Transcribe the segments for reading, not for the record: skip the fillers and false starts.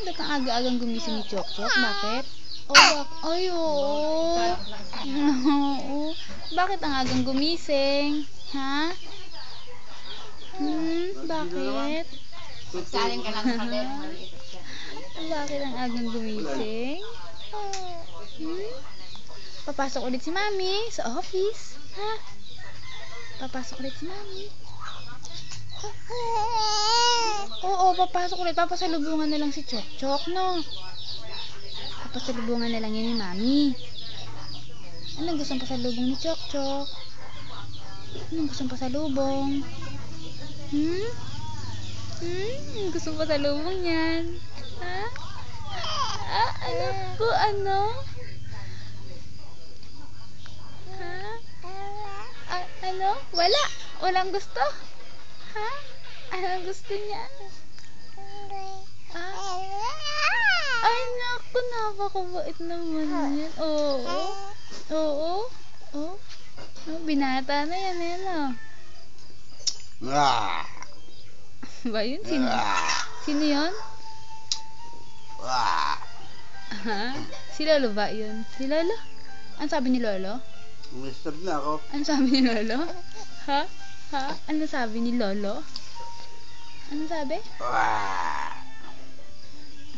Ba't ang aga-agang gumising ni Chok-Chok? Bakit? Oh, ayo. Bakit ang agang gumising? Ha? Bakit? Magsalin ka lang sa kalero, maliit siya. Bakit ang agang gumising? Papasok ulit si Mami sa office. Ha? Papasok ulit si Mami. Oo, papasok ulit. Papasalubungan na lang si Chok-Chok, no? Papasalubungan na lang yan ni Mami. Anong gustong pasalubong ni Chok-Chok? Anong gustong pasalubong? Anong gustong pasalubong yan? Ha? Ano po? Ano? Ha? Ano? Wala. Walang gusto. Ha? Anong gusto niya? Ay, naku, napakabait naman yan. Oo. Binata na yan, Ba yun? Sino yun? Ha? Si Lolo ba yun? Si Lolo? Ano sabi ni Lolo? Mister na ako. Ano sabi ni Lolo? Ha? Ano sabi ni Lolo? Ano sabi?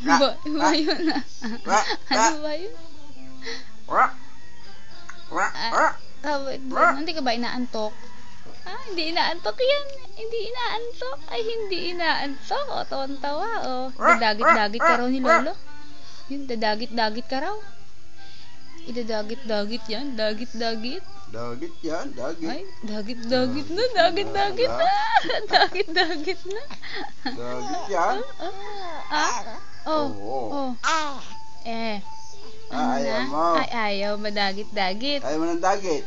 Ba yun? Ano ba yun? Hindi ka ba inaantok? Hindi inaantok yan. Hindi inaantok. Ay, hindi inaantok. O, tawan-tawa. O, dadagit-dagit ka raw ni Lolo. Yun, dadagit-dagit ka raw. Idadagit-dagit yan. Dagit-dagit. Dagit yan, dagit. Ay, dagit-dagit na. Dagit-dagit na. Dagit-dagit na. Dagit yan. Ayaw mo. Ay, ayaw madagit-dagit. Ayaw mo ng dagit.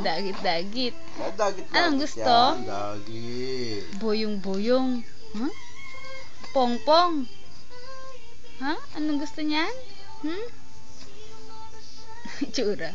Dagit-dagit. Dagit. Anong gusto? Yan, dagit. Boyong-boyong. Pong-pong. Anong gusto niyan? Tsura.